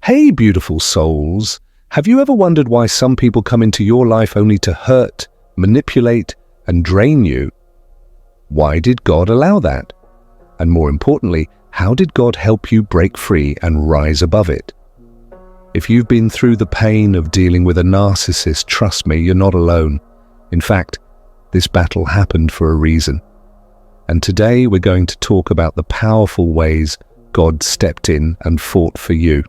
Hey, beautiful souls. Have you ever wondered why some people come into your life only to hurt, manipulate, and drain you? Why did God allow that? And more importantly, how did God help you break free and rise above it? If you've been through the pain of dealing with a narcissist, trust me, you're not alone. In fact, this battle happened for a reason. And today we're going to talk about the powerful ways God stepped in and fought for you.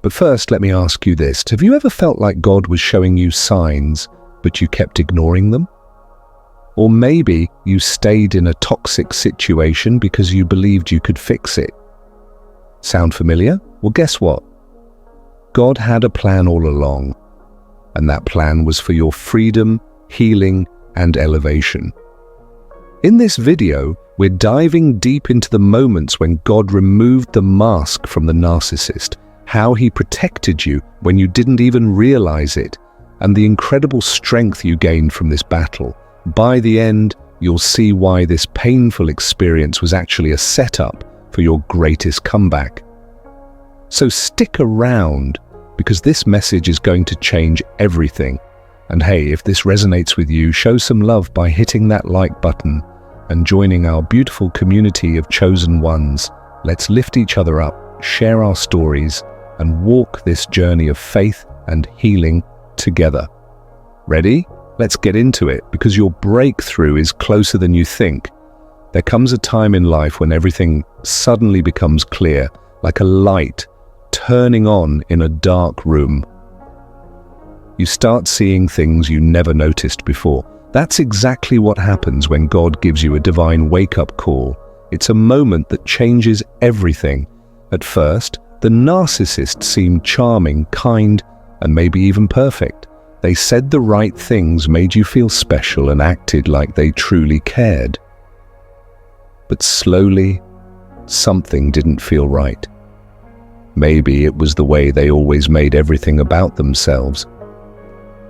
But first, let me ask you this. Have you ever felt like God was showing you signs, but you kept ignoring them? Or maybe you stayed in a toxic situation because you believed you could fix it. Sound familiar? Well, guess what? God had a plan all along, and that plan was for your freedom, healing, and elevation. In this video, we're diving deep into the moments when God removed the mask from the narcissist, how he protected you when you didn't even realize it, and the incredible strength you gained from this battle. By the end, you'll see why this painful experience was actually a setup for your greatest comeback. So stick around, because this message is going to change everything. And hey, if this resonates with you, show some love by hitting that like button and joining our beautiful community of chosen ones. Let's lift each other up, share our stories, and walk this journey of faith and healing together. Ready? Let's get into it, because your breakthrough is closer than you think. There comes a time in life when everything suddenly becomes clear, like a light turning on in a dark room. You start seeing things you never noticed before. That's exactly what happens when God gives you a divine wake-up call. It's a moment that changes everything. At first, the narcissist seemed charming, kind, and maybe even perfect. They said the right things, made you feel special, and acted like they truly cared. But slowly, something didn't feel right. Maybe it was the way they always made everything about themselves.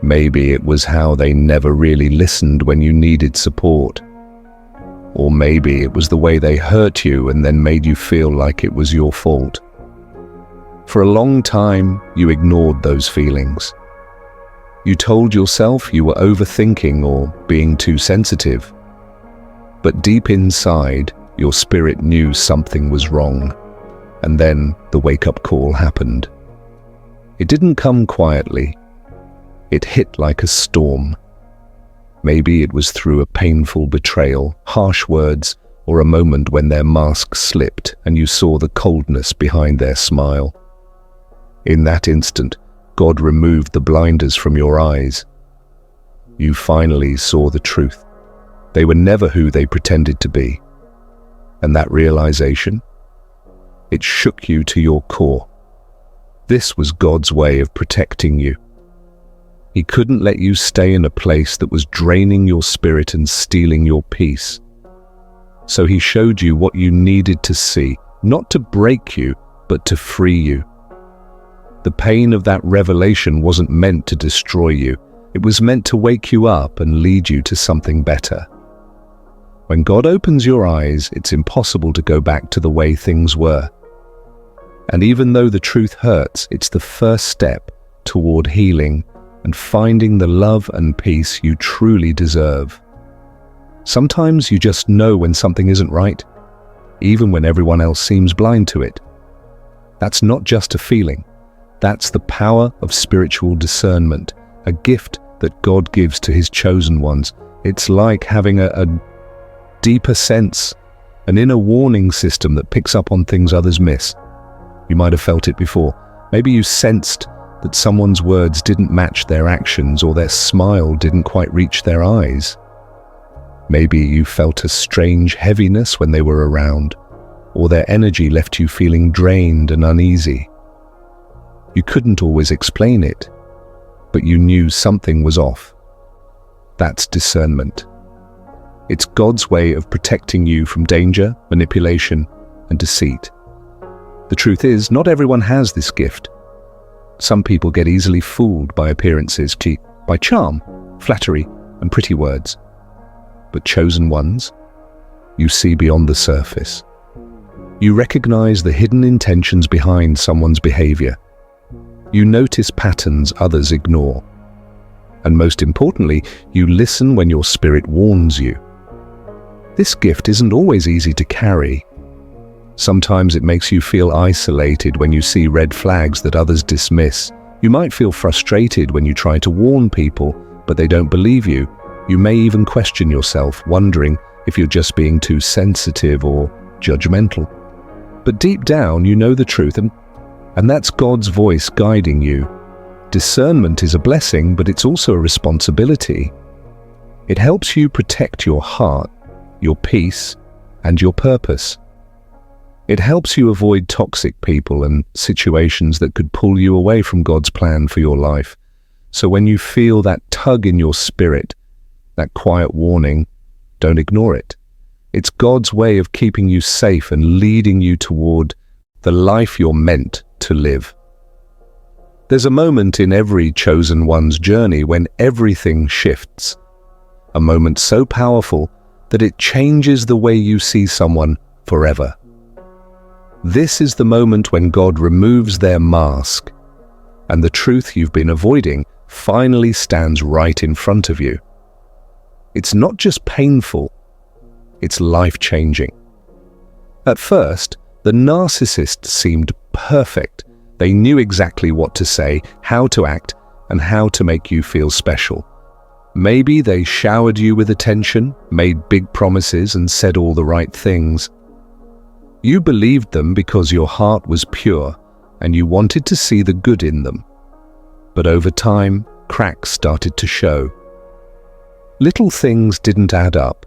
Maybe it was how they never really listened when you needed support. Or maybe it was the way they hurt you and then made you feel like it was your fault. For a long time, you ignored those feelings. You told yourself you were overthinking or being too sensitive. But deep inside, your spirit knew something was wrong. And then the wake-up call happened. It didn't come quietly. It hit like a storm. Maybe it was through a painful betrayal, harsh words, or a moment when their mask slipped and you saw the coldness behind their smile. In that instant, God removed the blinders from your eyes. You finally saw the truth. They were never who they pretended to be. And that realization, it shook you to your core. This was God's way of protecting you. He couldn't let you stay in a place that was draining your spirit and stealing your peace. So he showed you what you needed to see, not to break you, but to free you. The pain of that revelation wasn't meant to destroy you. It was meant to wake you up and lead you to something better. When God opens your eyes, it's impossible to go back to the way things were. And even though the truth hurts, it's the first step toward healing and finding the love and peace you truly deserve. Sometimes you just know when something isn't right, even when everyone else seems blind to it. That's not just a feeling. That's the power of spiritual discernment, a gift that God gives to his chosen ones. It's like having a deeper sense, an inner warning system that picks up on things others miss. You might have felt it before. Maybe you sensed that someone's words didn't match their actions, or their smile didn't quite reach their eyes. Maybe you felt a strange heaviness when they were around, or their energy left you feeling drained and uneasy. You couldn't always explain it, but you knew something was off. That's discernment. It's God's way of protecting you from danger, manipulation, and deceit. The truth is, not everyone has this gift. Some people get easily fooled by appearances, by charm, flattery, and pretty words. But chosen ones, you see beyond the surface. You recognize the hidden intentions behind someone's behavior. You notice patterns others ignore. And most importantly, you listen when your spirit warns you. This gift isn't always easy to carry. Sometimes it makes you feel isolated when you see red flags that others dismiss. You might feel frustrated when you try to warn people, but they don't believe you. You may even question yourself, wondering if you're just being too sensitive or judgmental. But deep down, you know the truth, and that's God's voice guiding you. Discernment is a blessing, but it's also a responsibility. It helps you protect your heart, your peace, and your purpose. It helps you avoid toxic people and situations that could pull you away from God's plan for your life. So when you feel that tug in your spirit, that quiet warning, don't ignore it. It's God's way of keeping you safe and leading you toward the life you're meant to live. There's a moment in every chosen one's journey when everything shifts. A moment so powerful that it changes the way you see someone forever. This is the moment when God removes their mask, and the truth you've been avoiding finally stands right in front of you. It's not just painful, it's life-changing. At first, the narcissist seemed perfect. They knew exactly what to say, how to act, and how to make you feel special. Maybe they showered you with attention, made big promises, and said all the right things. You believed them because your heart was pure, and you wanted to see the good in them. But over time, cracks started to show. Little things didn't add up.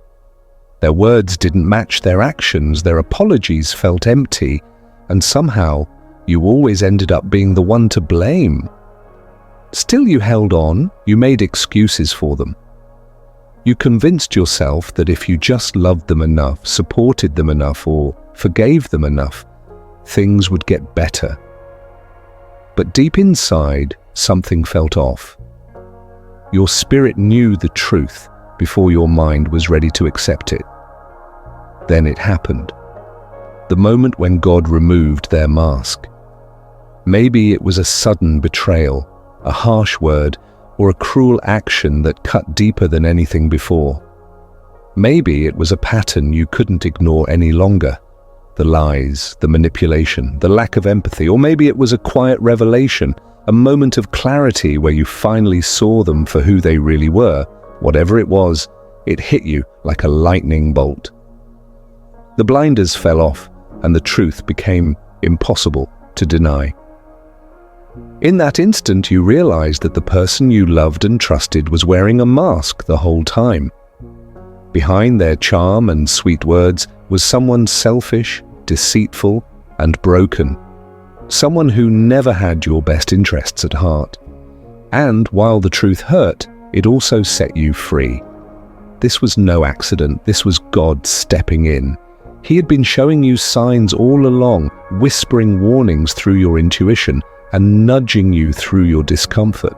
Their words didn't match their actions, their apologies felt empty, and somehow you always ended up being the one to blame. Still you held on, you made excuses for them. You convinced yourself that if you just loved them enough, supported them enough, or forgave them enough, things would get better. But deep inside, something felt off. Your spirit knew the truth before your mind was ready to accept it. Then it happened. The moment when God removed their mask. Maybe it was a sudden betrayal, a harsh word, or a cruel action that cut deeper than anything before. Maybe it was a pattern you couldn't ignore any longer. The lies, the manipulation, the lack of empathy, or maybe it was a quiet revelation, a moment of clarity where you finally saw them for who they really were. Whatever it was, it hit you like a lightning bolt. The blinders fell off, and the truth became impossible to deny. In that instant, you realized that the person you loved and trusted was wearing a mask the whole time. Behind their charm and sweet words was someone selfish, deceitful, and broken. Someone who never had your best interests at heart. And while the truth hurt, it also set you free. This was no accident. This was God stepping in. He had been showing you signs all along, whispering warnings through your intuition and nudging you through your discomfort.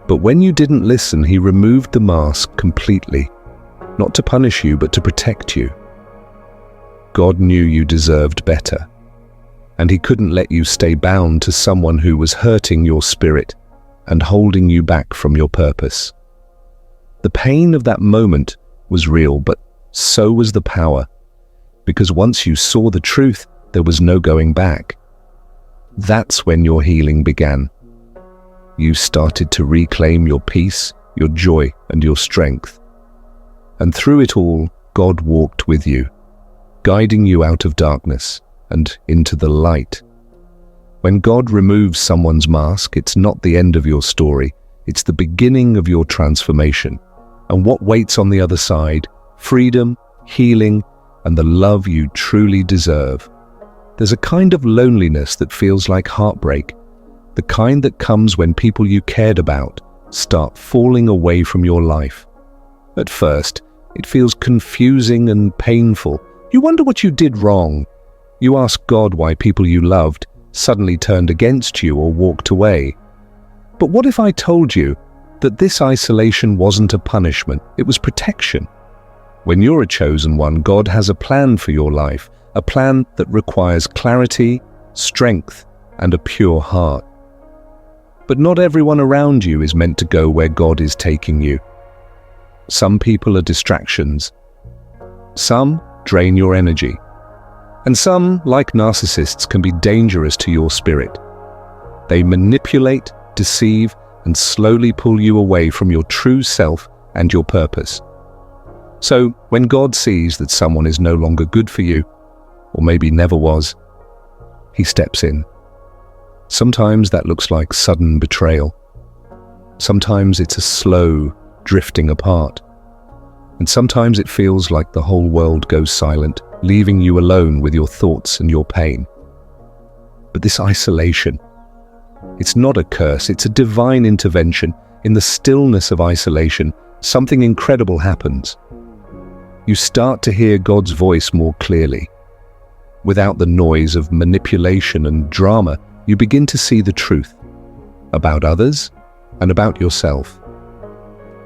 But when you didn't listen, he removed the mask completely, not to punish you, but to protect you. God knew you deserved better, and he couldn't let you stay bound to someone who was hurting your spirit and holding you back from your purpose. The pain of that moment was real, but so was the power, because once you saw the truth, there was no going back. That's when your healing began. You started to reclaim your peace, your joy, and your strength. And through it all, God walked with you, guiding you out of darkness and into the light. When God removes someone's mask, it's not the end of your story, it's the beginning of your transformation. And what waits on the other side? Freedom, healing, and the love you truly deserve. There's a kind of loneliness that feels like heartbreak, the kind that comes when people you cared about start falling away from your life. At first, it feels confusing and painful. You wonder what you did wrong. You ask God why people you loved suddenly turned against you or walked away. But what if I told you that this isolation wasn't a punishment, it was protection? When you're a chosen one, God has a plan for your life, a plan that requires clarity, strength, and a pure heart. But not everyone around you is meant to go where God is taking you. Some people are distractions. Some drain your energy. And some, like narcissists, can be dangerous to your spirit. They manipulate, deceive, and slowly pull you away from your true self and your purpose. So, when God sees that someone is no longer good for you, or maybe never was, He steps in. Sometimes that looks like sudden betrayal. Sometimes it's a slow drifting apart. And sometimes it feels like the whole world goes silent, leaving you alone with your thoughts and your pain. But this isolation, it's not a curse, it's a divine intervention. In the stillness of isolation, something incredible happens. You start to hear God's voice more clearly. Without the noise of manipulation and drama, you begin to see the truth about others and about yourself.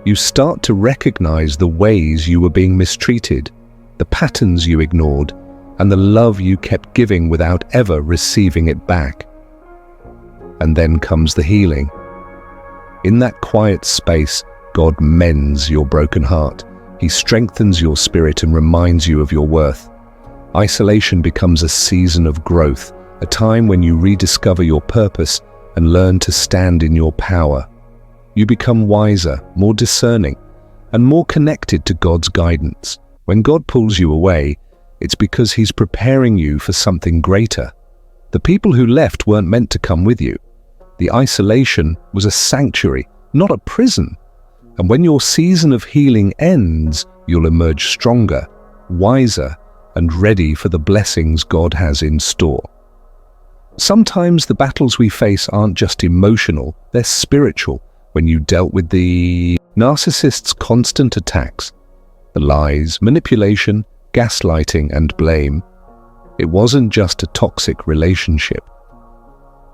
You start to recognize the ways you were being mistreated, the patterns you ignored, and the love you kept giving without ever receiving it back. And then comes the healing. In that quiet space, God mends your broken heart. He strengthens your spirit and reminds you of your worth. Isolation becomes a season of growth, a time when you rediscover your purpose and learn to stand in your power. You become wiser, more discerning, and more connected to God's guidance. When God pulls you away, it's because He's preparing you for something greater. The people who left weren't meant to come with you. The isolation was a sanctuary, not a prison. And when your season of healing ends, you'll emerge stronger, wiser, and ready for the blessings God has in store. Sometimes the battles we face aren't just emotional, they're spiritual. When you dealt with the narcissist's constant attacks, the lies, manipulation, gaslighting, and blame, it wasn't just a toxic relationship.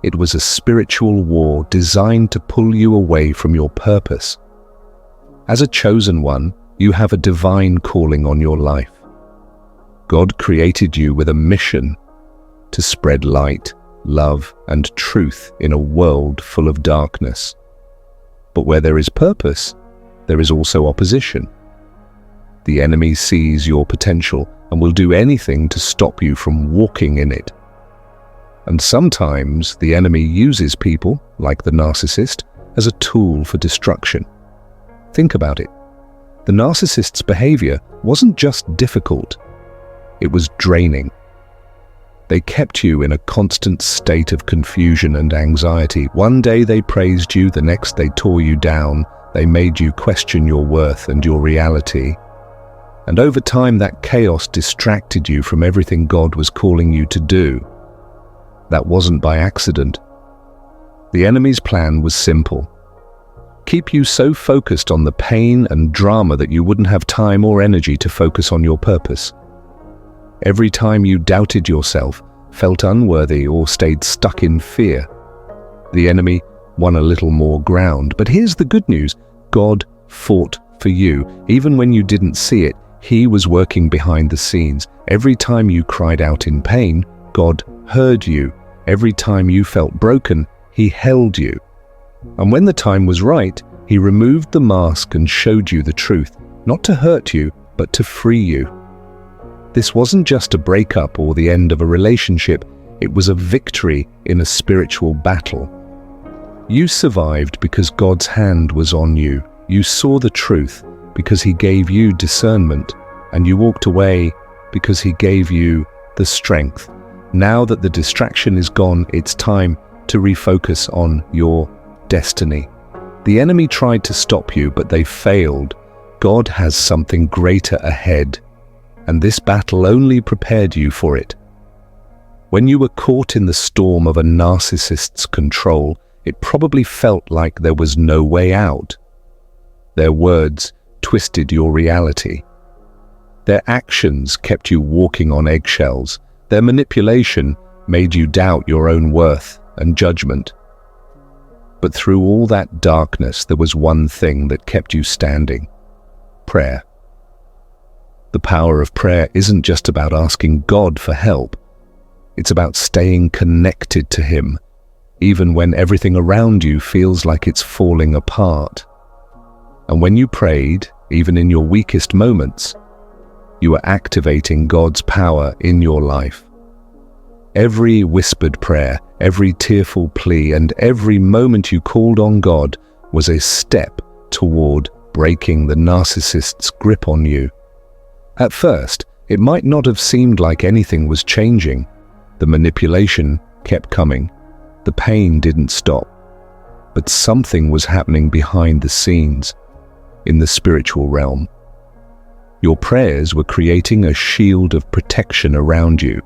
It was a spiritual war designed to pull you away from your purpose. As a chosen one, you have a divine calling on your life. God created you with a mission to spread light, love, and truth in a world full of darkness. But where there is purpose, there is also opposition. The enemy sees your potential and will do anything to stop you from walking in it. And sometimes the enemy uses people, like the narcissist, as a tool for destruction. Think about it. The narcissist's behavior wasn't just difficult, it was draining. They kept you in a constant state of confusion and anxiety. One day they praised you, the next they tore you down. They made you question your worth and your reality. And over time, that chaos distracted you from everything God was calling you to do. That wasn't by accident. The enemy's plan was simple. Keep you so focused on the pain and drama that you wouldn't have time or energy to focus on your purpose. Every time you doubted yourself, felt unworthy, or stayed stuck in fear, the enemy won a little more ground. But here's the good news. God fought for you. Even when you didn't see it, He was working behind the scenes. Every time you cried out in pain, God heard you. Every time you felt broken, He held you. And when the time was right, He removed the mask and showed you the truth, not to hurt you, but to free you. This wasn't just a breakup or the end of a relationship, it was a victory in a spiritual battle. You survived because God's hand was on you. You saw the truth because He gave you discernment, and you walked away because He gave you the strength. Now that the distraction is gone, it's time to refocus on your destiny. The enemy tried to stop you, but they failed. God has something greater ahead, and this battle only prepared you for it. When you were caught in the storm of a narcissist's control, it probably felt like there was no way out. Their words twisted your reality. Their actions kept you walking on eggshells. Their manipulation made you doubt your own worth and judgment. But through all that darkness, there was one thing that kept you standing: prayer. The power of prayer isn't just about asking God for help. It's about staying connected to Him, even when everything around you feels like it's falling apart. And when you prayed, even in your weakest moments, you are activating God's power in your life. Every whispered prayer, every tearful plea, and every moment you called on God was a step toward breaking the narcissist's grip on you. At first, it might not have seemed like anything was changing. The manipulation kept coming. The pain didn't stop. But something was happening behind the scenes, in the spiritual realm. Your prayers were creating a shield of protection around you.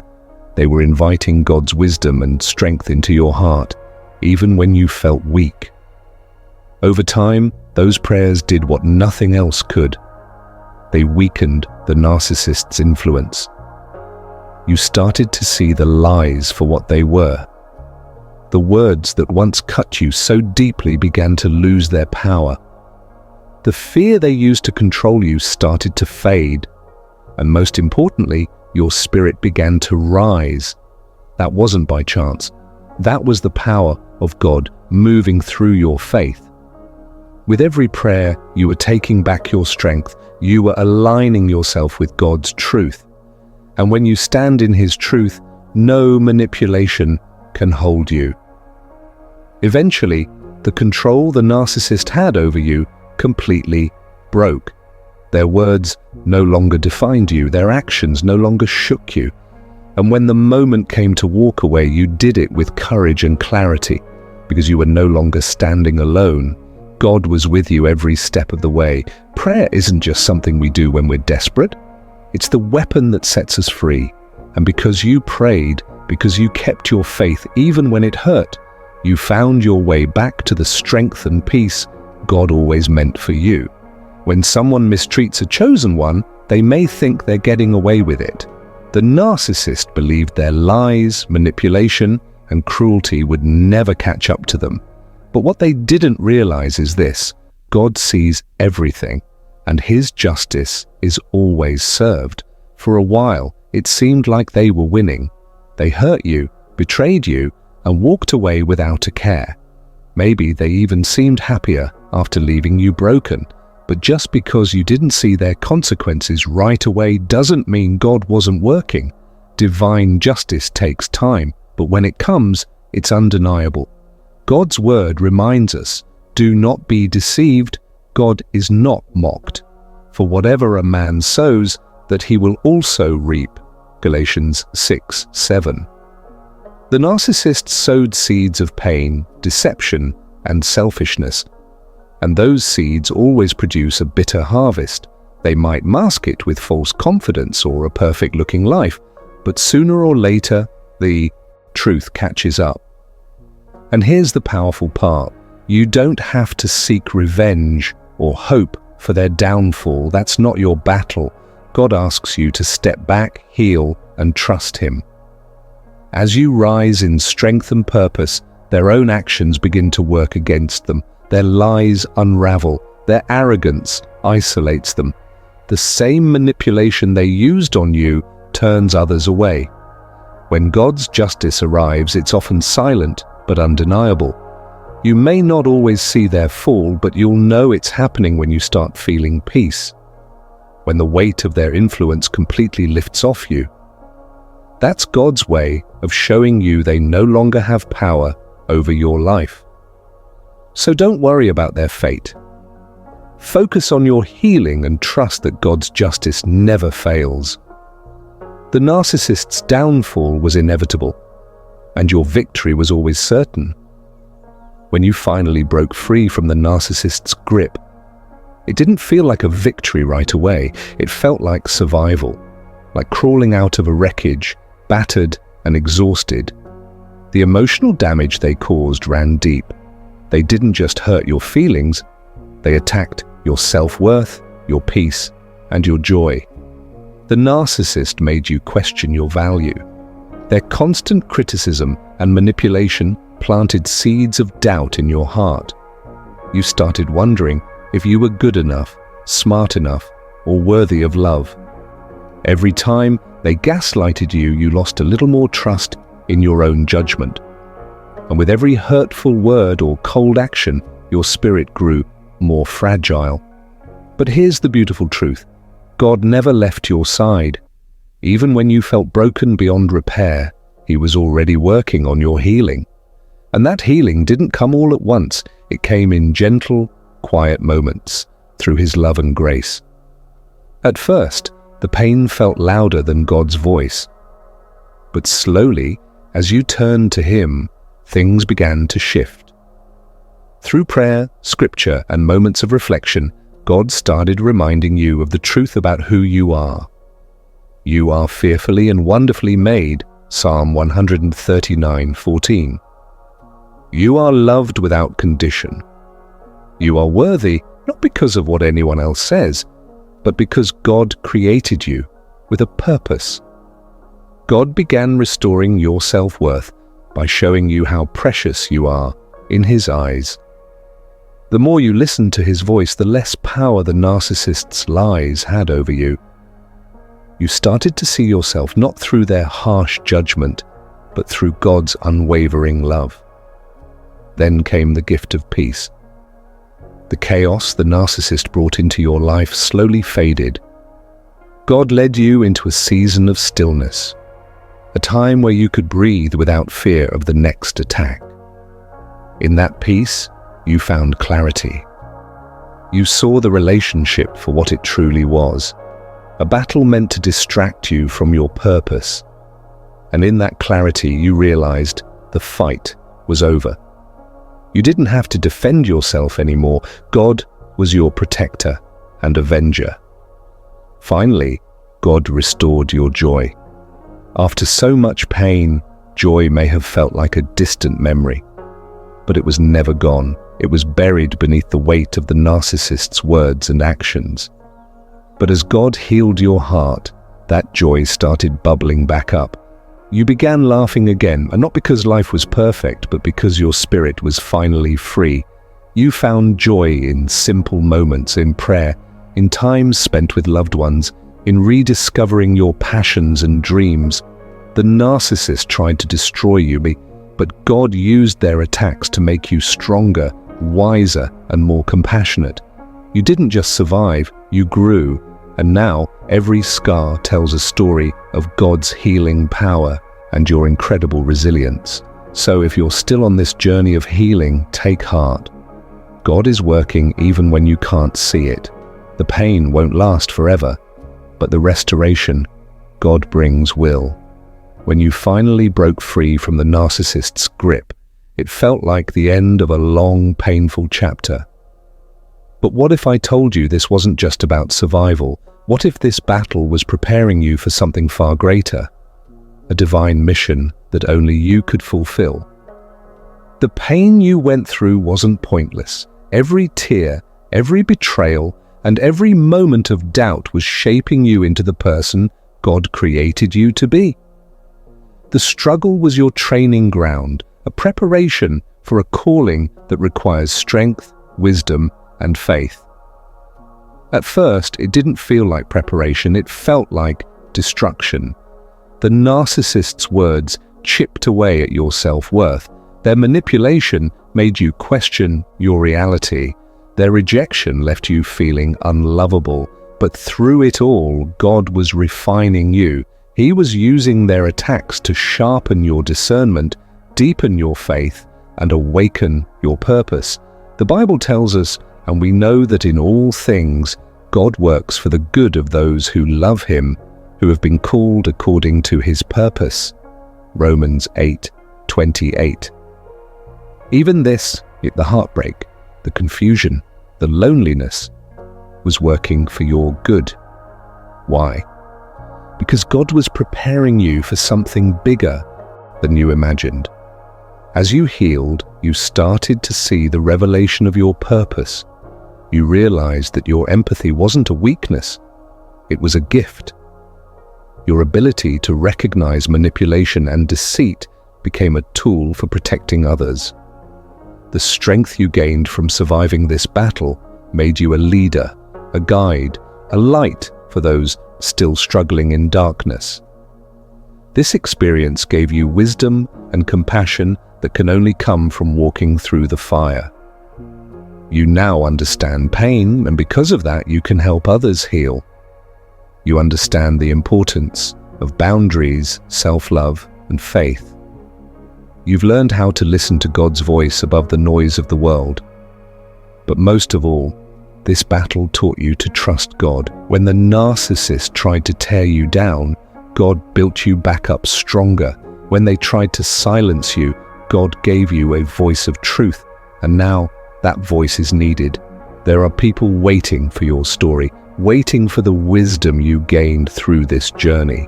They were inviting God's wisdom and strength into your heart, even when you felt weak. Over time, those prayers did what nothing else could. They weakened the narcissist's influence. You started to see the lies for what they were. The words that once cut you so deeply began to lose their power. The fear they used to control you started to fade, and most importantly, your spirit began to rise. That wasn't by chance. That was the power of God moving through your faith. With every prayer, you were taking back your strength. You were aligning yourself with God's truth. And when you stand in His truth, no manipulation can hold you. Eventually, the control the narcissist had over you completely broke. Their words no longer defined you. Their actions no longer shook you. And when the moment came to walk away, you did it with courage and clarity, because you were no longer standing alone. God was with you every step of the way. Prayer isn't just something we do when we're desperate. It's the weapon that sets us free. And because you prayed, because you kept your faith even when it hurt, you found your way back to the strength and peace God always meant for you. When someone mistreats a chosen one, they may think they're getting away with it. The narcissist believed their lies, manipulation, and cruelty would never catch up to them. But what they didn't realize is this: God sees everything, and His justice is always served. For a while, it seemed like they were winning. They hurt you, betrayed you, and walked away without a care. Maybe they even seemed happier after leaving you broken. But just because you didn't see their consequences right away doesn't mean God wasn't working. Divine justice takes time, but when it comes, it's undeniable. God's word reminds us, do not be deceived, God is not mocked. For whatever a man sows, that he will also reap. Galatians 6:7. The narcissist sowed seeds of pain, deception, and selfishness. And those seeds always produce a bitter harvest. They might mask it with false confidence or a perfect-looking life, but sooner or later, the truth catches up. And here's the powerful part. You don't have to seek revenge or hope for their downfall. That's not your battle. God asks you to step back, heal, and trust Him. As you rise in strength and purpose, their own actions begin to work against them. Their lies unravel. Their arrogance isolates them. The same manipulation they used on you turns others away. When God's justice arrives, it's often silent but undeniable. You may not always see their fall, but you'll know it's happening when you start feeling peace. When the weight of their influence completely lifts off you. That's God's way of showing you they no longer have power over your life. So don't worry about their fate. Focus on your healing and trust that God's justice never fails. The narcissist's downfall was inevitable, and your victory was always certain. When you finally broke free from the narcissist's grip, it didn't feel like a victory right away. It felt like survival, like crawling out of a wreckage, battered and exhausted. The emotional damage they caused ran deep. They didn't just hurt your feelings, they attacked your self-worth, your peace, and your joy. The narcissist made you question your value. Their constant criticism and manipulation planted seeds of doubt in your heart. You started wondering if you were good enough, smart enough, or worthy of love. Every time they gaslighted you, you lost a little more trust in your own judgment. And with every hurtful word or cold action, your spirit grew more fragile. But here's the beautiful truth. God never left your side. Even when you felt broken beyond repair, He was already working on your healing. And that healing didn't come all at once. It came in gentle, quiet moments through His love and grace. At first, the pain felt louder than God's voice. But slowly, as you turned to Him, things began to shift. Through prayer, scripture, and moments of reflection, God started reminding you of the truth about who you are. You are fearfully and wonderfully made, Psalm 139:14. You are loved without condition. You are worthy not because of what anyone else says, but because God created you with a purpose. God began restoring your self-worth by showing you how precious you are in His eyes. The more you listened to His voice, the less power the narcissist's lies had over you. You started to see yourself not through their harsh judgment, but through God's unwavering love. Then came the gift of peace. The chaos the narcissist brought into your life slowly faded. God led you into a season of stillness, a time where you could breathe without fear of the next attack. In that peace, you found clarity. You saw the relationship for what it truly was, a battle meant to distract you from your purpose. And in that clarity, you realized the fight was over. You didn't have to defend yourself anymore. God was your protector and avenger. Finally, God restored your joy. After so much pain, joy may have felt like a distant memory, but it was never gone. It was buried beneath the weight of the narcissist's words and actions. But as God healed your heart, that joy started bubbling back up. You began laughing again, and not because life was perfect, but because your spirit was finally free. You found joy in simple moments, in prayer, in times spent with loved ones, in rediscovering your passions and dreams. The narcissist tried to destroy you, but God used their attacks to make you stronger, wiser, and more compassionate. You didn't just survive, you grew, and now every scar tells a story of God's healing power and your incredible resilience. So if you're still on this journey of healing, take heart. God is working even when you can't see it. The pain won't last forever, but the restoration God brings will. When you finally broke free from the narcissist's grip, it felt like the end of a long, painful chapter. But what if I told you this wasn't just about survival? What if this battle was preparing you for something far greater? A divine mission that only you could fulfill. The pain you went through wasn't pointless. Every tear, every betrayal, and every moment of doubt was shaping you into the person God created you to be. The struggle was your training ground, a preparation for a calling that requires strength, wisdom, and faith. At first, it didn't feel like preparation, it felt like destruction. The narcissist's words chipped away at your self-worth. Their manipulation made you question your reality. Their rejection left you feeling unlovable. But through it all, God was refining you. He was using their attacks to sharpen your discernment, deepen your faith, and awaken your purpose. The Bible tells us, and we know that in all things, God works for the good of those who love Him, who have been called according to His purpose. Romans 8:28. Even this, the heartbreak, the confusion, the loneliness, was working for your good. Why? Because God was preparing you for something bigger than you imagined. As you healed, you started to see the revelation of your purpose. You realized that your empathy wasn't a weakness, it was a gift. Your ability to recognize manipulation and deceit became a tool for protecting others. The strength you gained from surviving this battle made you a leader, a guide, a light for those still struggling in darkness. This experience gave you wisdom and compassion that can only come from walking through the fire. You now understand pain, and because of that, you can help others heal. You understand the importance of boundaries, self-love, and faith. You've learned how to listen to God's voice above the noise of the world. But most of all, this battle taught you to trust God. When the narcissist tried to tear you down, God built you back up stronger. When they tried to silence you, God gave you a voice of truth, and now that voice is needed. There are people waiting for your story, waiting for the wisdom you gained through this journey.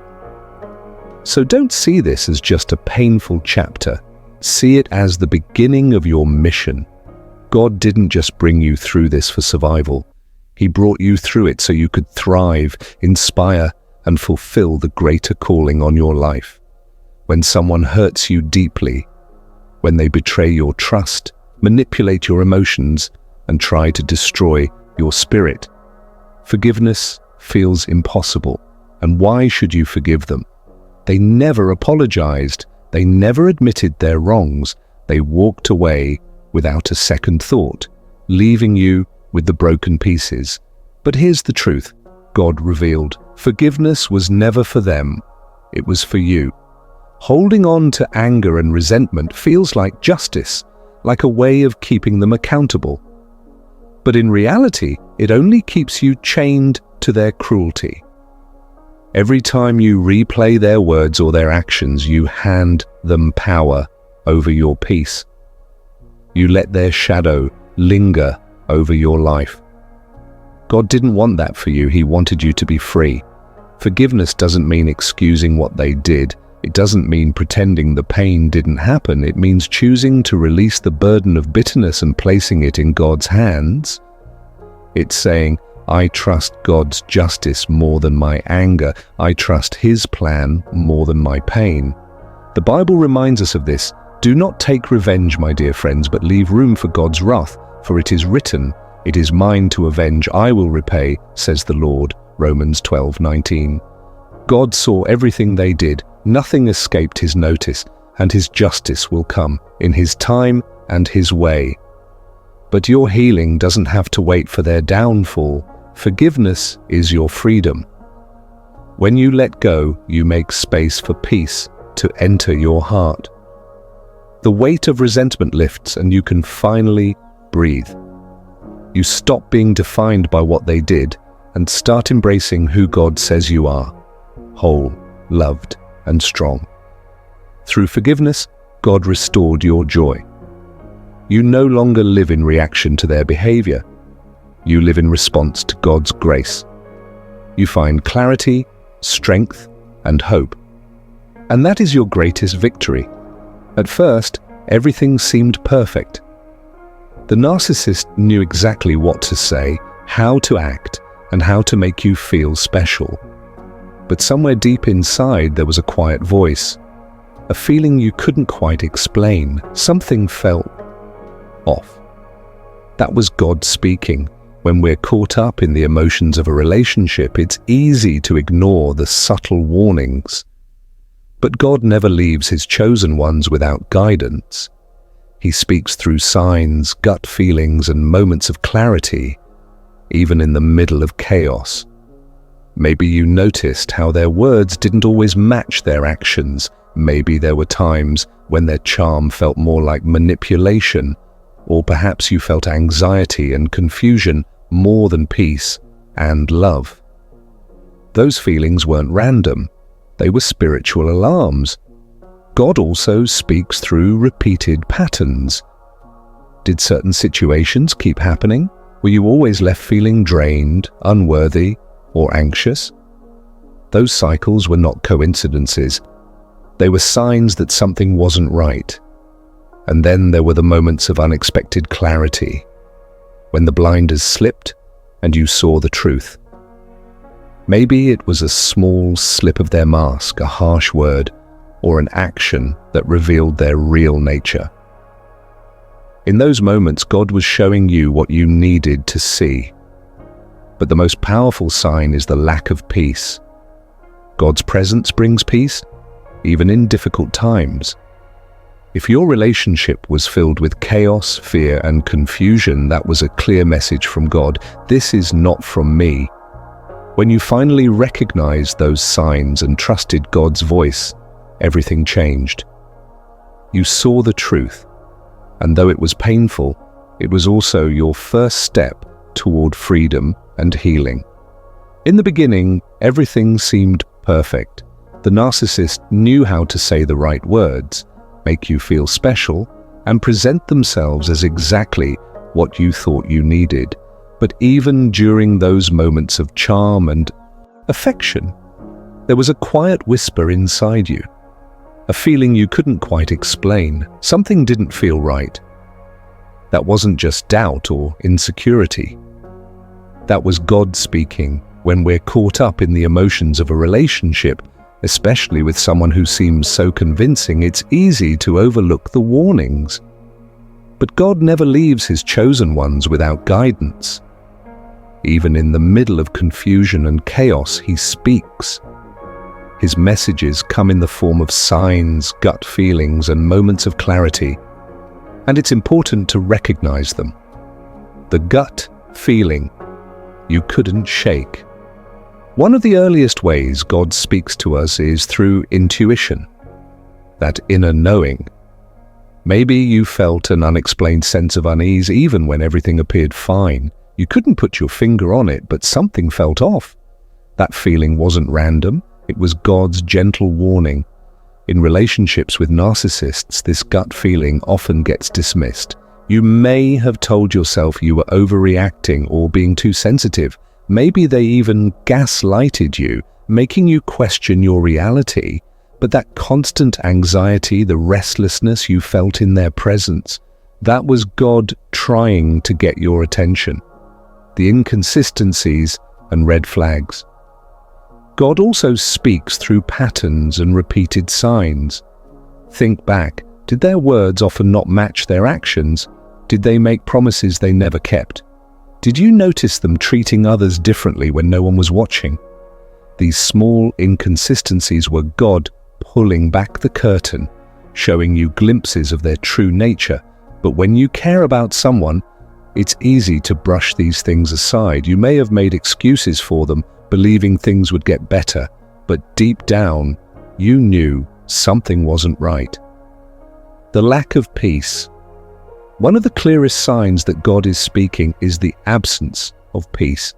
So don't see this as just a painful chapter. See it as the beginning of your mission. God didn't just bring you through this for survival. He brought you through it so you could thrive, inspire, and fulfill the greater calling on your life. When someone hurts you deeply, when they betray your trust, manipulate your emotions, and try to destroy your spirit, forgiveness feels impossible. And why should you forgive them? They never apologized. They never admitted their wrongs. They walked away without a second thought, leaving you with the broken pieces. But here's the truth. God revealed, forgiveness was never for them. It was for you. Holding on to anger and resentment feels like justice, like a way of keeping them accountable. But in reality, it only keeps you chained to their cruelty. Every time you replay their words or their actions, you hand them power over your peace. You let their shadow linger over your life. God didn't want that for you. He wanted you to be free. Forgiveness doesn't mean excusing what they did. It doesn't mean pretending the pain didn't happen. It means choosing to release the burden of bitterness and placing it in God's hands. It's saying, I trust God's justice more than my anger. I trust His plan more than my pain. The Bible reminds us of this. Do not take revenge, my dear friends, but leave room for God's wrath, for it is written, it is mine to avenge, I will repay, says the Lord. Romans 12:19. God saw everything they did. Nothing escaped His notice, and His justice will come in His time and His way. But your healing doesn't have to wait for their downfall. Forgiveness is your freedom. When you let go, you make space for peace to enter your heart. The weight of resentment lifts and you can finally breathe. You stop being defined by what they did and start embracing who God says you are, whole, loved, and strong. Through forgiveness, God restored your joy. You no longer live in reaction to their behavior. You live in response to God's grace. You find clarity, strength, and hope. And that is your greatest victory. At first, everything seemed perfect. The narcissist knew exactly what to say, how to act, and how to make you feel special. But somewhere deep inside there was a quiet voice, a feeling you couldn't quite explain. Something felt off. That was God speaking. When we're caught up in the emotions of a relationship, it's easy to ignore the subtle warnings. But God never leaves His chosen ones without guidance. He speaks through signs, gut feelings, and moments of clarity, even in the middle of chaos. Maybe you noticed how their words didn't always match their actions. Maybe there were times when their charm felt more like manipulation, or perhaps you felt anxiety and confusion more than peace and love. Those feelings weren't random. They were spiritual alarms. God also speaks through repeated patterns. Did certain situations keep happening? Were you always left feeling drained, unworthy, or anxious? Those cycles were not coincidences. They were signs that something wasn't right. And then there were the moments of unexpected clarity, when the blinders slipped and you saw the truth. Maybe it was a small slip of their mask, a harsh word, or an action that revealed their real nature. In those moments, God was showing you what you needed to see. But the most powerful sign is the lack of peace God's presence brings peace, even in difficult times. If your relationship was filled with chaos, fear, and confusion, that was a clear message from God. This is not from me. When you finally recognized those signs and trusted God's voice, everything changed. You saw the truth, and though it was painful, it was also your first step toward freedom and healing. In the beginning, everything seemed perfect. The narcissist knew how to say the right words, make you feel special, and present themselves as exactly what you thought you needed. But even during those moments of charm and affection, there was a quiet whisper inside you, a feeling you couldn't quite explain. Something didn't feel right. That wasn't just doubt or insecurity. That was God speaking. When we're caught up in the emotions of a relationship, especially with someone who seems so convincing, it's easy to overlook the warnings. But God never leaves His chosen ones without guidance. Even in the middle of confusion and chaos, He speaks. His messages come in the form of signs, gut feelings, and moments of clarity. And it's important to recognize them. The gut feeling you couldn't shake. One of the earliest ways God speaks to us is through intuition, that inner knowing. Maybe you felt an unexplained sense of unease even when everything appeared fine. You couldn't put your finger on it, but something felt off. That feeling wasn't random, it was God's gentle warning. In relationships with narcissists, this gut feeling often gets dismissed. You may have told yourself you were overreacting or being too sensitive. Maybe they even gaslighted you, making you question your reality. But that constant anxiety, the restlessness you felt in their presence, that was God trying to get your attention. The inconsistencies and red flags. God also speaks through patterns and repeated signs. Think back. Did their words often not match their actions? Did they make promises they never kept? Did you notice them treating others differently when no one was watching? These small inconsistencies were God pulling back the curtain, showing you glimpses of their true nature. But when you care about someone, it's easy to brush these things aside. You may have made excuses for them, believing things would get better, but deep down, you knew something wasn't right. The lack of peace. One of the clearest signs that God is speaking is the absence of peace.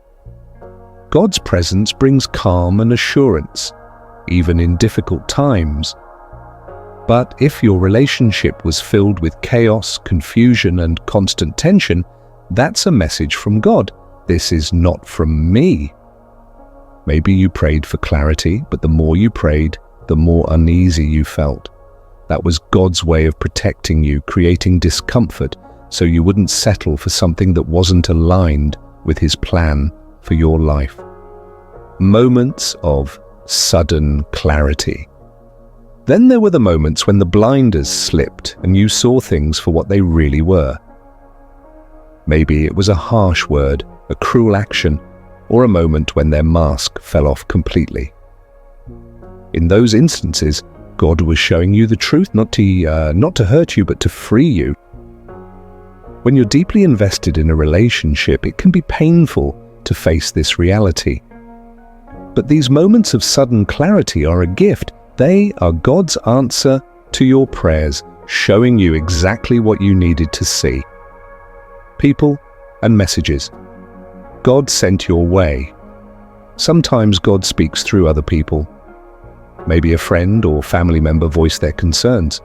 God's presence brings calm and assurance, even in difficult times. But if your relationship was filled with chaos, confusion, and constant tension, that's a message from God. This is not from me. Maybe you prayed for clarity, but the more you prayed, the more uneasy you felt. That was God's way of protecting you, creating discomfort, so you wouldn't settle for something that wasn't aligned with His plan for your life. Moments of sudden clarity. Then there were the moments when the blinders slipped and you saw things for what they really were. Maybe it was a harsh word, a cruel action, or a moment when their mask fell off completely. In those instances, God was showing you the truth, not to hurt you, but to free you. When you're deeply invested in a relationship, it can be painful to face this reality. But these moments of sudden clarity are a gift. They are God's answer to your prayers, showing you exactly what you needed to see. People and messages. God sent your way. Sometimes God speaks through other people. Maybe a friend or family member voiced their concerns.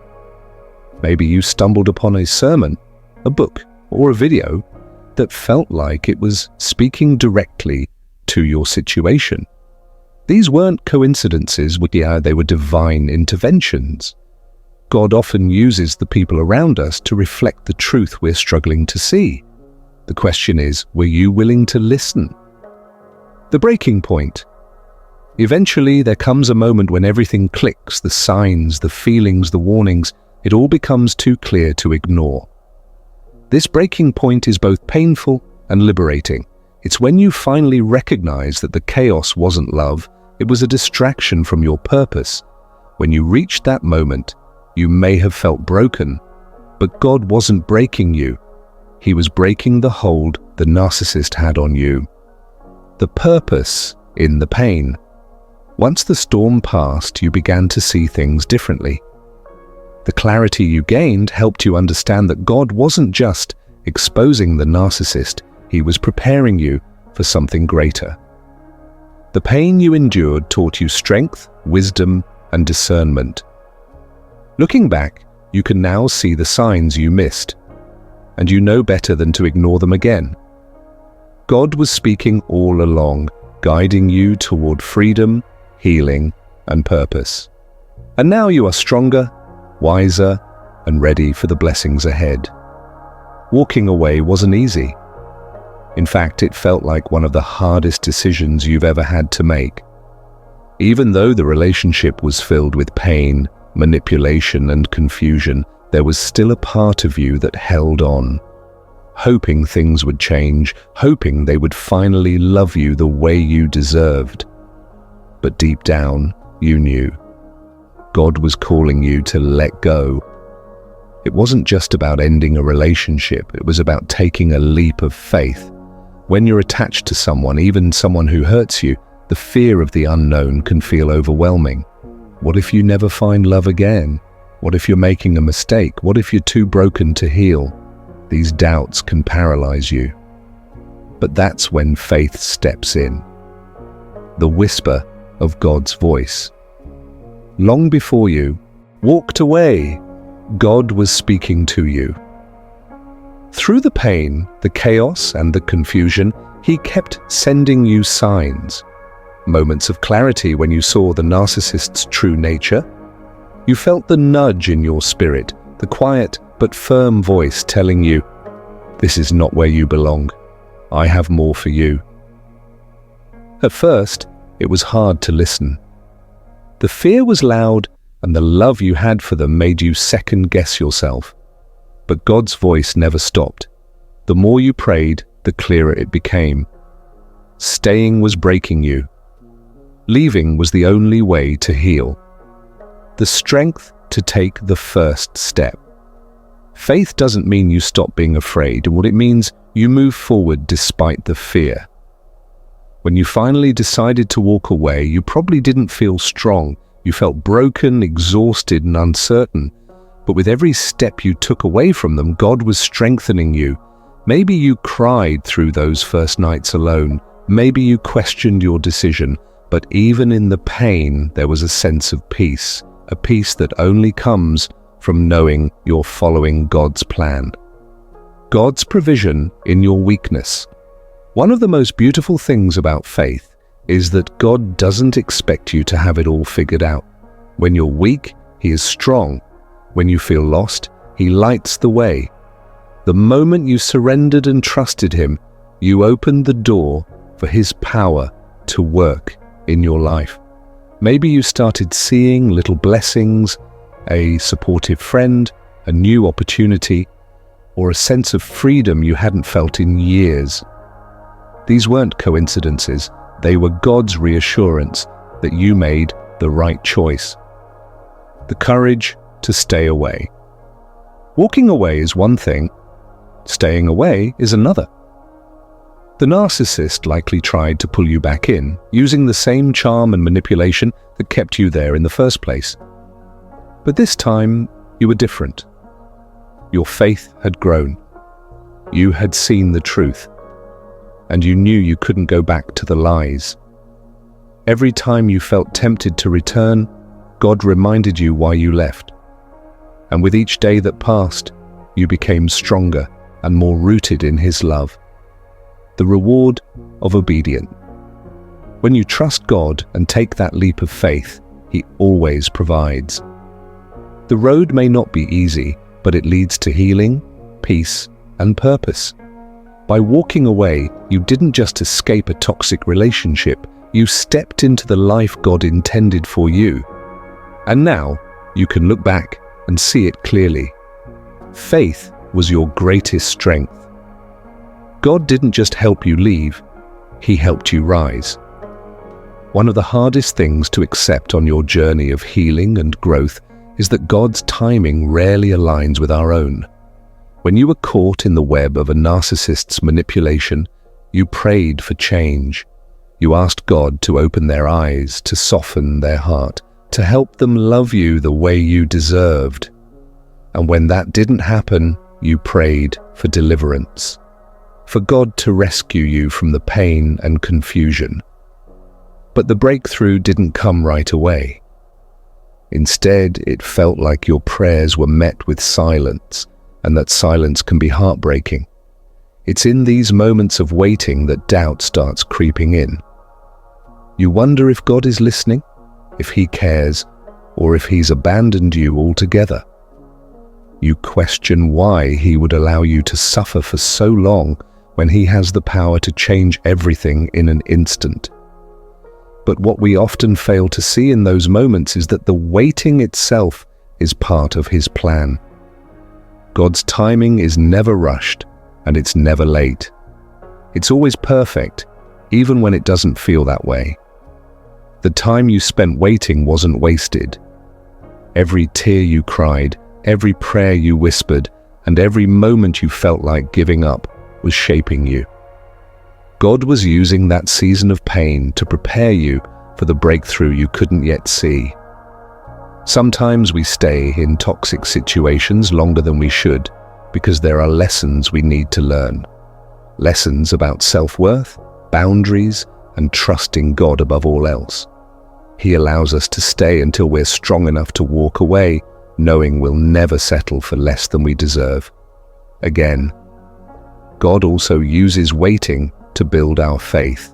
Maybe you stumbled upon a sermon, a book, or a video that felt like it was speaking directly to your situation. These weren't coincidences, they were divine interventions. God often uses the people around us to reflect the truth we're struggling to see. The question is, were you willing to listen? The breaking point. Eventually, there comes a moment when everything clicks, the signs, the feelings, the warnings, it all becomes too clear to ignore. This breaking point is both painful and liberating. It's when you finally recognize that the chaos wasn't love, It was a distraction from your purpose. When you reached that moment, you may have felt broken, but God wasn't breaking you. He was breaking the hold the narcissist had on you. The purpose in the pain. Once the storm passed, you began to see things differently. The clarity you gained helped you understand that God wasn't just exposing the narcissist, He was preparing you for something greater. The pain you endured taught you strength, wisdom, and discernment. Looking back, you can now see the signs you missed, and you know better than to ignore them again. God was speaking all along, guiding you toward freedom, healing, and purpose. And now you are stronger, wiser, and ready for the blessings ahead. Walking away wasn't easy. In fact, it felt like one of the hardest decisions you've ever had to make. Even though the relationship was filled with pain, manipulation, and confusion, there was still a part of you that held on, hoping things would change, hoping they would finally love you the way you deserved. But deep down, you knew God was calling you to let go. It wasn't just about ending a relationship, it was about taking a leap of faith. When you're attached to someone, even someone who hurts you, the fear of the unknown can feel overwhelming. What if you never find love again? What if you're making a mistake? What if you're too broken to heal? These doubts can paralyze you. But that's when faith steps in. The whisper of God's voice. Long before you walked away, God was speaking to you. Through the pain, the chaos, and the confusion, He kept sending you signs. Moments of clarity when you saw the narcissist's true nature. You felt the nudge in your spirit, the quiet but firm voice telling you, "This is not where you belong. I have more for you." At first, it was hard to listen. The fear was loud, and the love you had for them made you second-guess yourself. But God's voice never stopped. The more you prayed, the clearer it became. Staying was breaking you. Leaving was the only way to heal. The strength to take the first step. Faith doesn't mean you stop being afraid. What it means, you move forward despite the fear. When you finally decided to walk away, you probably didn't feel strong. You felt broken, exhausted, and uncertain. But with every step you took away from them, God was strengthening you. Maybe you cried through those first nights alone. Maybe you questioned your decision. But even in the pain, there was a sense of peace, a peace that only comes from knowing you're following God's plan. God's provision in your weakness. One of the most beautiful things about faith is that God doesn't expect you to have it all figured out. When you're weak, He is strong. When you feel lost, He lights the way. The moment you surrendered and trusted Him, you opened the door for His power to work in your life. Maybe you started seeing little blessings, a supportive friend, a new opportunity, or a sense of freedom you hadn't felt in years. These weren't coincidences. They were God's reassurance that you made the right choice. The courage to stay away. Walking away is one thing. Staying away is another. The narcissist likely tried to pull you back in, using the same charm and manipulation that kept you there in the first place. But this time, you were different. Your faith had grown. You had seen the truth. And you knew you couldn't go back to the lies. Every time you felt tempted to return, God reminded you why you left. And with each day that passed, you became stronger and more rooted in His love. The reward of obedience. When you trust God and take that leap of faith, He always provides. The road may not be easy, but it leads to healing, peace, and purpose. By walking away, you didn't just escape a toxic relationship, you stepped into the life God intended for you. And now, you can look back and see it clearly. Faith was your greatest strength. God didn't just help you leave, He helped you rise. One of the hardest things to accept on your journey of healing and growth is that God's timing rarely aligns with our own. When you were caught in the web of a narcissist's manipulation, you prayed for change. You asked God to open their eyes, to soften their heart, to help them love you the way you deserved. And when that didn't happen, you prayed for deliverance, for God to rescue you from the pain and confusion. But the breakthrough didn't come right away. Instead, it felt like your prayers were met with silence, and that silence can be heartbreaking. It's in these moments of waiting that doubt starts creeping in. You wonder if God is listening, if He cares, or if He's abandoned you altogether. You question why He would allow you to suffer for so long when He has the power to change everything in an instant. But what we often fail to see in those moments is that the waiting itself is part of His plan. God's timing is never rushed, and it's never late. It's always perfect, even when it doesn't feel that way. The time you spent waiting wasn't wasted. Every tear you cried, every prayer you whispered, and every moment you felt like giving up was shaping you. God was using that season of pain to prepare you for the breakthrough you couldn't yet see. Sometimes we stay in toxic situations longer than we should because there are lessons we need to learn. Lessons about self-worth, boundaries, and trusting God above all else. He allows us to stay until we're strong enough to walk away, knowing we'll never settle for less than we deserve. Again, God also uses waiting to build our faith.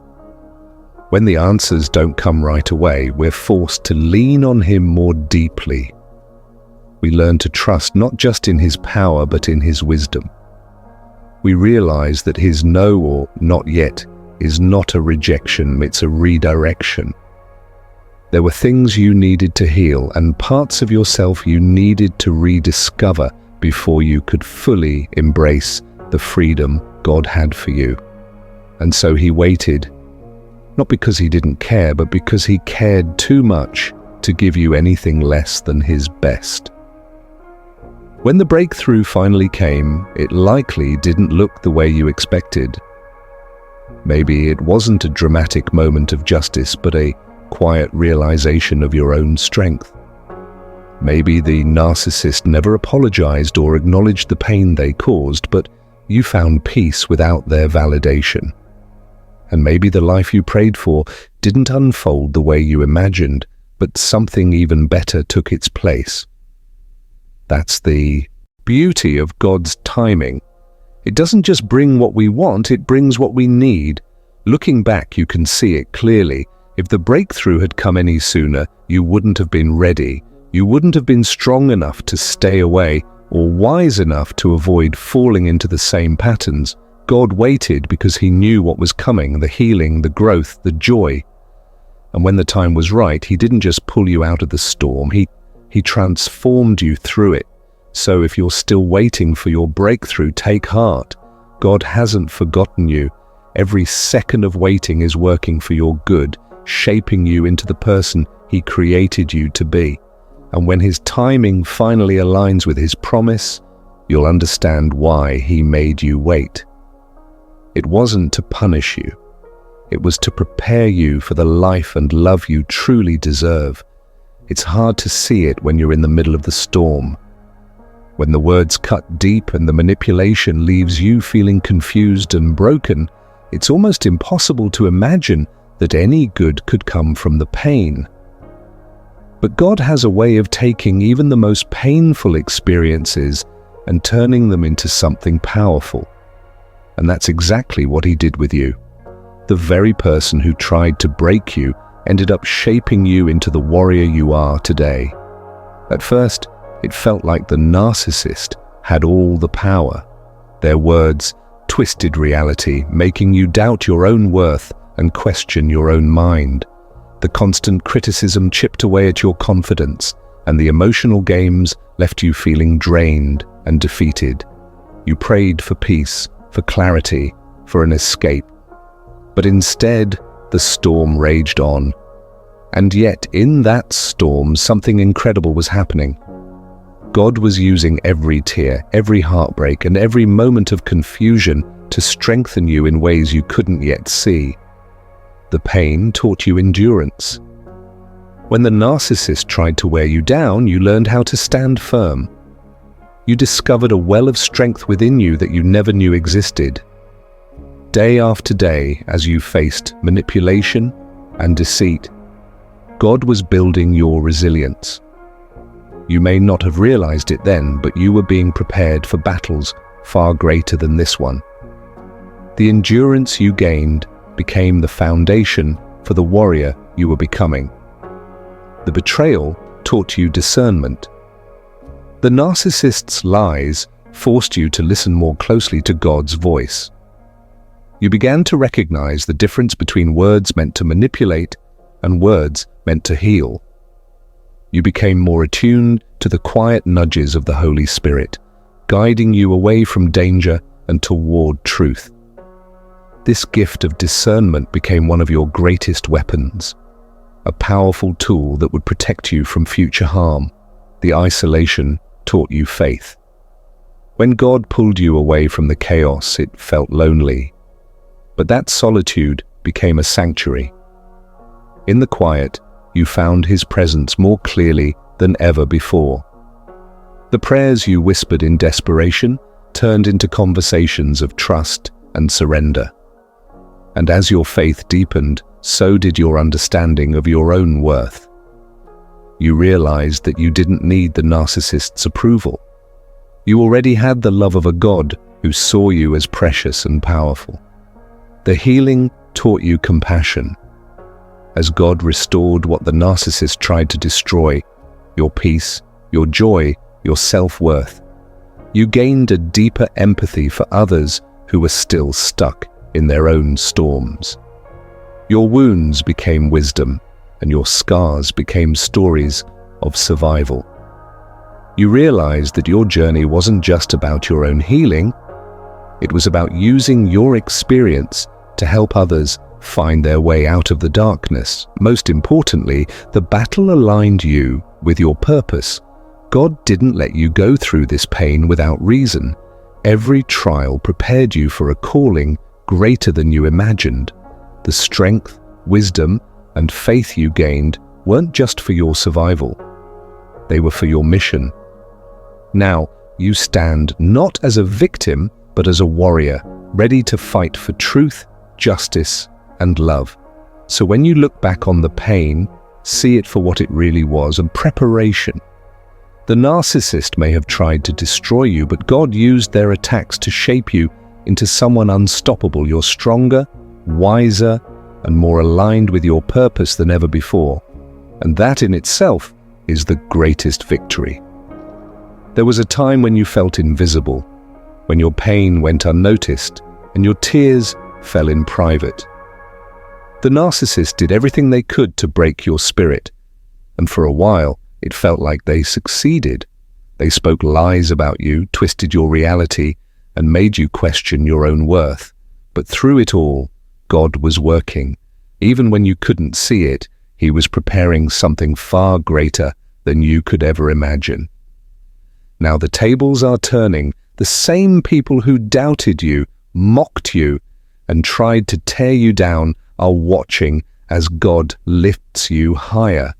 When the answers don't come right away, we're forced to lean on Him more deeply. We learn to trust not just in His power, but in His wisdom. We realize that His no or not yet is not a rejection, it's a redirection. There were things you needed to heal and parts of yourself you needed to rediscover before you could fully embrace the freedom God had for you. And so He waited, not because He didn't care, but because He cared too much to give you anything less than His best. When the breakthrough finally came, it likely didn't look the way you expected. Maybe it wasn't a dramatic moment of justice, but a quiet realization of your own strength. Maybe the narcissist never apologized or acknowledged the pain they caused, but you found peace without their validation. And maybe the life you prayed for didn't unfold the way you imagined, but something even better took its place. That's the beauty of God's timing. It doesn't just bring what we want, it brings what we need. Looking back, you can see it clearly. If the breakthrough had come any sooner, you wouldn't have been ready. You wouldn't have been strong enough to stay away or wise enough to avoid falling into the same patterns. God waited because He knew what was coming, the healing, the growth, the joy. And when the time was right, He didn't just pull you out of the storm, He transformed you through it. So if you're still waiting for your breakthrough, take heart. God hasn't forgotten you. Every second of waiting is working for your good, shaping you into the person He created you to be. And when His timing finally aligns with His promise, you'll understand why He made you wait. It wasn't to punish you. It was to prepare you for the life and love you truly deserve. It's hard to see it when you're in the middle of the storm. When the words cut deep and the manipulation leaves you feeling confused and broken, it's almost impossible to imagine that any good could come from the pain. But God has a way of taking even the most painful experiences and turning them into something powerful. And that's exactly what He did with you. The very person who tried to break you ended up shaping you into the warrior you are today. At first, it felt like the narcissist had all the power. Their words twisted reality, making you doubt your own worth and question your own mind. The constant criticism chipped away at your confidence, and the emotional games left you feeling drained and defeated. You prayed for peace, for clarity, for an escape. But instead, the storm raged on, And yet, in that storm, something incredible was happening. God was using every tear, every heartbreak, and every moment of confusion to strengthen you in ways you couldn't yet see. The pain taught you endurance. When the narcissist tried to wear you down, you learned how to stand firm. You discovered a well of strength within you that you never knew existed. Day after day, as you faced manipulation and deceit, God was building your resilience. You may not have realized it then, but you were being prepared for battles far greater than this one. The endurance you gained became the foundation for the warrior you were becoming. The betrayal taught you discernment. The narcissist's lies forced you to listen more closely to God's voice. You began to recognize the difference between words meant to manipulate and words meant to heal. You became more attuned to the quiet nudges of the Holy Spirit, guiding you away from danger and toward truth. This gift of discernment became one of your greatest weapons, a powerful tool that would protect you from future harm. The isolation taught you faith. When God pulled you away from the chaos, it felt lonely, but that solitude became a sanctuary. In the quiet, you found His presence more clearly than ever before. The prayers you whispered in desperation turned into conversations of trust and surrender. And as your faith deepened, so did your understanding of your own worth. You realized that you didn't need the narcissist's approval. You already had the love of a God who saw you as precious and powerful. The healing taught you compassion. As God restored what the narcissist tried to destroy, your peace, your joy, your self-worth, you gained a deeper empathy for others who were still stuck in their own storms. Your wounds became wisdom, and your scars became stories of survival. You realized that your journey wasn't just about your own healing, it was about using your experience to help others find their way out of the darkness. Most importantly, the battle aligned you with your purpose. God didn't let you go through this pain without reason. Every trial prepared you for a calling greater than you imagined. The strength, wisdom, and faith you gained weren't just for your survival. They were for your mission. Now, you stand not as a victim, but as a warrior, ready to fight for truth, justice, and love. So when you look back on the pain, see it for what it really was, and preparation. The narcissist may have tried to destroy you, but God used their attacks to shape you into someone unstoppable. You're stronger, wiser, and more aligned with your purpose than ever before. And that in itself is the greatest victory. There was a time when you felt invisible, when your pain went unnoticed, and your tears fell in private. The narcissist did everything they could to break your spirit, and for a while it felt like they succeeded. They spoke lies about you, twisted your reality, and made you question your own worth. But through it all, God was working. Even when you couldn't see it, He was preparing something far greater than you could ever imagine. Now the tables are turning. The same people who doubted you, mocked you, and tried to tear you down are watching as God lifts you higher.